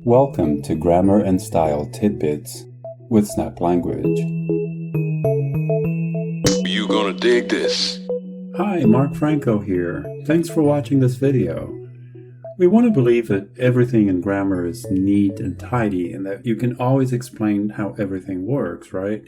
Welcome to Grammar and Style Tidbits with Snap Language. You gonna dig this. Hi, Mark Franco here. Thanks for watching this video. We want to believe that everything in grammar is neat and tidy and that you can always explain how everything works, right?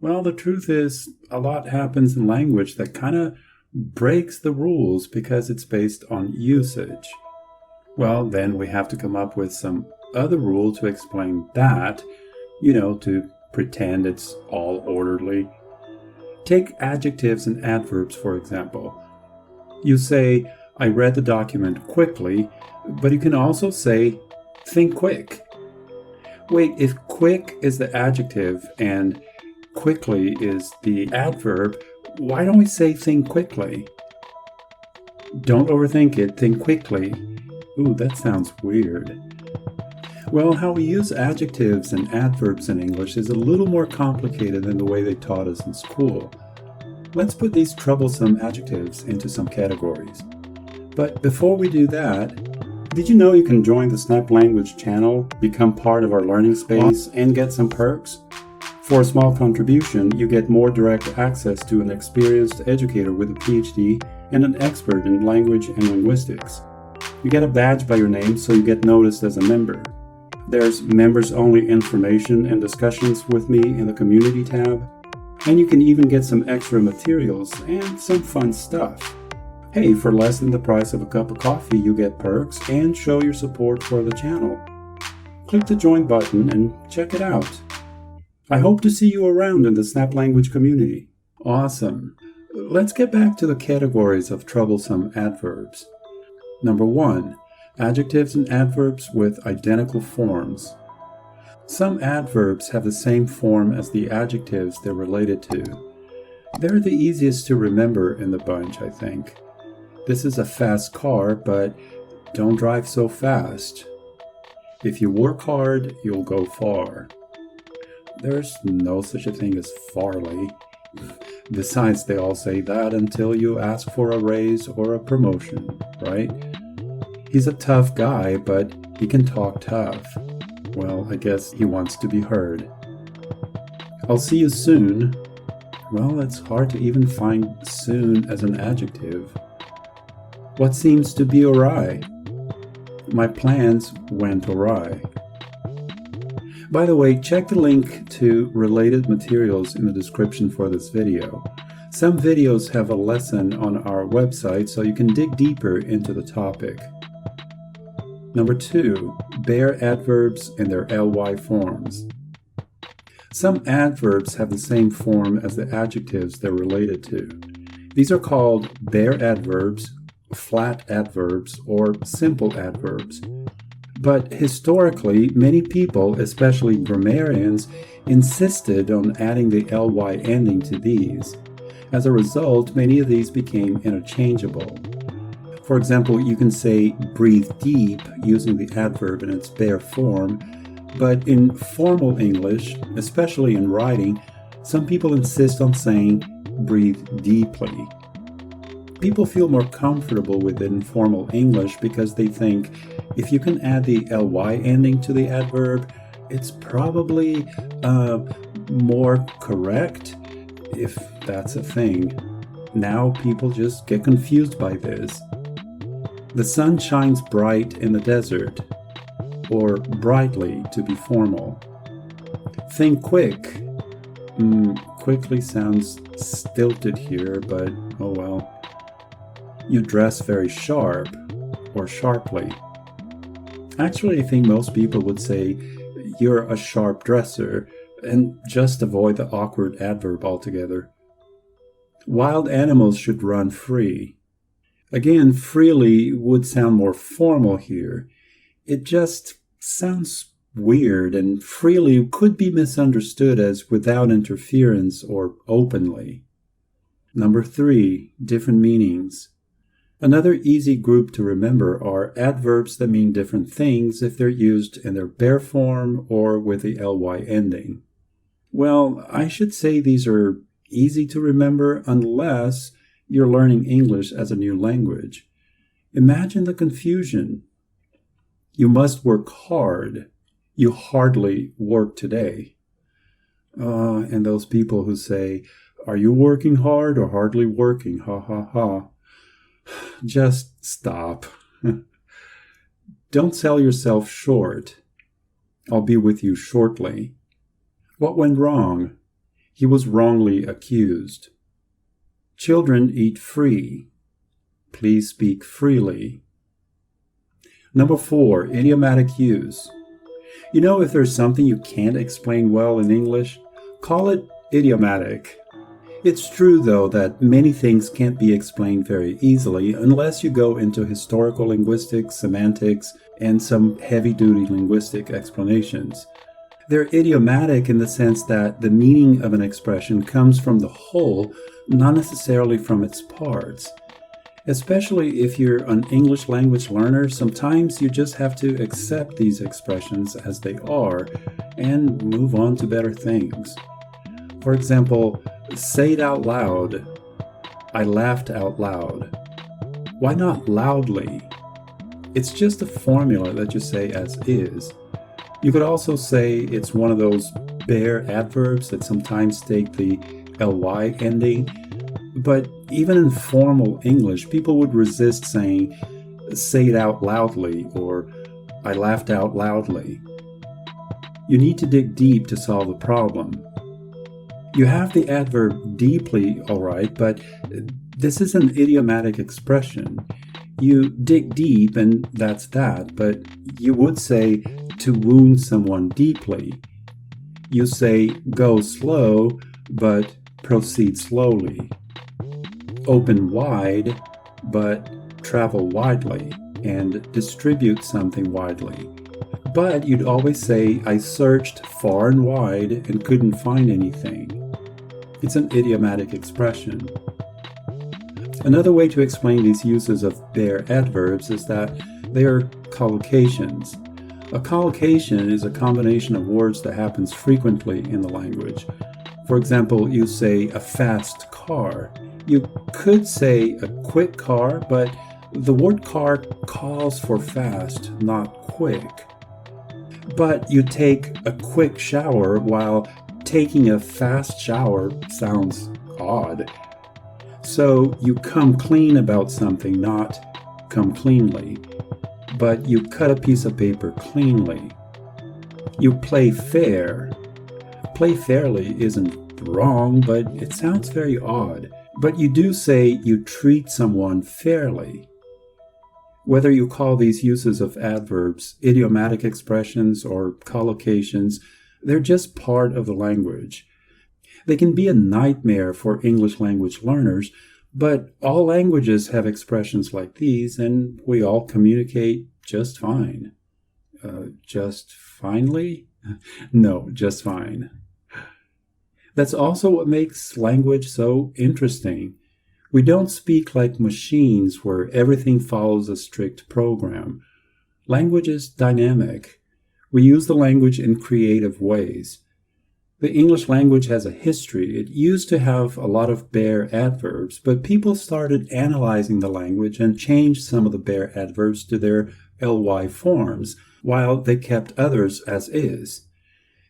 Well, the truth is, a lot happens in language that kind of breaks the rules because it's based on usage. Well, then we have to come up with some other rule to explain that, to pretend it's all orderly. Take adjectives and adverbs, for example. You say, I read the document quickly, but you can also say, think quick. Wait, if quick is the adjective and quickly is the adverb, why don't we say think quickly? Don't overthink it, think quickly. Ooh, that sounds weird. Well, how we use adjectives and adverbs in English is a little more complicated than the way they taught us in school. Let's put these troublesome adjectives into some categories. But before we do that, did you know you can join the Snap Language channel, become part of our learning space, and get some perks? For a small contribution, you get more direct access to an experienced educator with a PhD and an expert in language and linguistics. You get a badge by your name so you get noticed as a member. There's members-only information and discussions with me in the community tab. And you can even get some extra materials and some fun stuff. Hey, for less than the price of a cup of coffee, you get perks and show your support for the channel. Click the join button and check it out. I hope to see you around in the Snap Language community. Awesome. Let's get back to the categories of troublesome adverbs. Number 1. Adjectives and adverbs with identical forms. Some adverbs have the same form as the adjectives they're related to. They're the easiest to remember in the bunch, I think. This is a fast car, but don't drive so fast. If you work hard, you'll go far. There's no such a thing as farly. Besides, they all say that until you ask for a raise or a promotion, right? He's a tough guy, but he can talk tough. Well, I guess he wants to be heard. I'll see you soon. Well, it's hard to even find soon as an adjective. What seems to be awry? My plans went awry. By the way, check the link to related materials in the description for this video. Some videos have a lesson on our website, so you can dig deeper into the topic. Number 2, bare adverbs and their ly forms. Some adverbs have the same form as the adjectives they're related to. These are called bare adverbs, flat adverbs, or simple adverbs. But historically, many people, especially grammarians, insisted on adding the ly ending to these. As a result, many of these became interchangeable. For example, you can say breathe deep using the adverb in its bare form, but in formal English, especially in writing, some people insist on saying breathe deeply. People feel more comfortable with informal English because they think if you can add the ly ending to the adverb, it's probably more correct, if that's a thing. Now people just get confused by this. The sun shines bright in the desert, or brightly to be formal. Think quick. Quickly sounds stilted here, but oh well. You dress very sharp, or sharply. Actually, I think most people would say you're a sharp dresser, and just avoid the awkward adverb altogether. Wild animals should run free. Again, freely would sound more formal here. It just sounds weird, and freely could be misunderstood as without interference or openly. Number 3, different meanings. Another easy group to remember are adverbs that mean different things if they're used in their bare form or with the ly ending. Well, I should say these are easy to remember unless you're learning English as a new language. Imagine the confusion. You must work hard. You hardly work today. And those people who say, are you working hard or hardly working? Ha ha ha. Just stop. Don't sell yourself short. I'll be with you shortly. What went wrong? He was wrongly accused. Children eat free. Please speak freely. Number 4, idiomatic use. You know, if there's something you can't explain well in English, call it idiomatic. It's true, though, that many things can't be explained very easily unless you go into historical linguistics, semantics, and some heavy-duty linguistic explanations. They're idiomatic in the sense that the meaning of an expression comes from the whole, not necessarily from its parts. Especially if you're an English language learner, sometimes you just have to accept these expressions as they are and move on to better things. For example, say it out loud. I laughed out loud. Why not loudly? It's just a formula that you say as is. You could also say it's one of those bare adverbs that sometimes take the ly ending. But even in formal English, people would resist saying, say it out loudly, or I laughed out loudly. You need to dig deep to solve the problem. You have the adverb deeply, all right, but this is an idiomatic expression. You dig deep and that's that, but you would say to wound someone deeply. You say go slow, but proceed slowly. Open wide, but travel widely and distribute something widely. But you'd always say, I searched far and wide and couldn't find anything. It's an idiomatic expression. Another way to explain these uses of bare adverbs is that they are collocations. A collocation is a combination of words that happens frequently in the language. For example, you say a fast car. You could say a quick car, but the word car calls for fast, not quick. But you take a quick shower while taking a fast shower sounds odd. So you come clean about something, not come cleanly. But you cut a piece of paper cleanly. You play fair. Play fairly isn't wrong, but it sounds very odd. But you do say you treat someone fairly. Whether you call these uses of adverbs idiomatic expressions or collocations, they're just part of the language. They can be a nightmare for English language learners, but all languages have expressions like these, and we all communicate just fine. Just finely? No, just fine. That's also what makes language so interesting. We don't speak like machines where everything follows a strict program. Language is dynamic. We use the language in creative ways. The English language has a history. It used to have a lot of bare adverbs, but people started analyzing the language and changed some of the bare adverbs to their ly forms, while they kept others as is.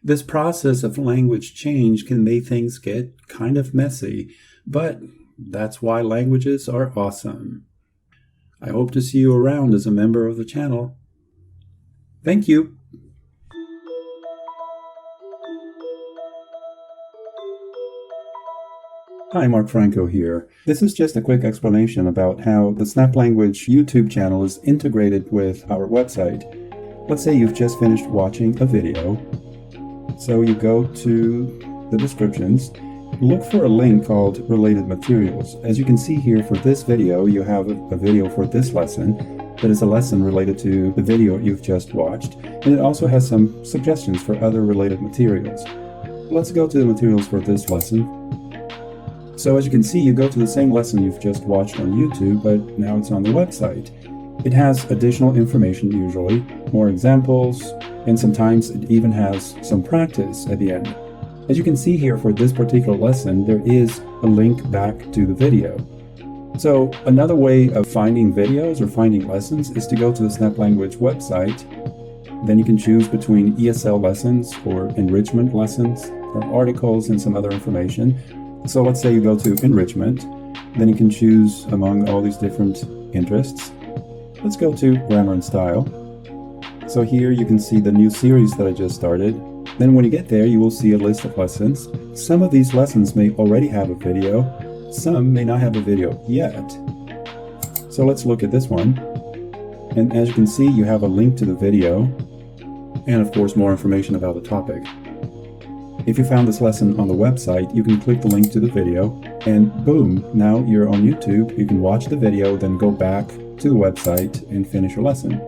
This process of language change can make things get kind of messy, but that's why languages are awesome. I hope to see you around as a member of the channel. Thank you. Hi, Mark Franco here. This is just a quick explanation about how the Snap Language YouTube channel is integrated with our website. Let's say you've just finished watching a video. So you go to the descriptions, look for a link called Related Materials. As you can see here for this video, you have a video for this lesson that is a lesson related to the video you've just watched, and it also has some suggestions for other related materials. Let's go to the materials for this lesson. So as you can see, you go to the same lesson you've just watched on YouTube, but now it's on the website. It has additional information usually, more examples, and sometimes it even has some practice at the end. As you can see here for this particular lesson, there is a link back to the video. So another way of finding videos or finding lessons is to go to the Snap Language website Then you can choose between ESL lessons or enrichment lessons or articles and some other information. So let's say you go to enrichment, then you can choose among all these different interests. Let's go to grammar and style. So here you can see the new series that I just started. Then when you get there, you will see a list of lessons. Some of these lessons may already have a video, some may not have a video yet. So let's look at this one. And as you can see, you have a link to the video and of course more information about the topic. If you found this lesson on the website, you can click the link to the video and boom, now you're on YouTube. You can watch the video, then go back to the website and finish your lesson.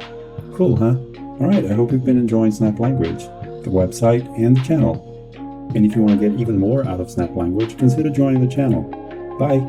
Cool, huh? Alright, I hope you've been enjoying Snap Language, the website and the channel. And if you want to get even more out of Snap Language, consider joining the channel. Bye!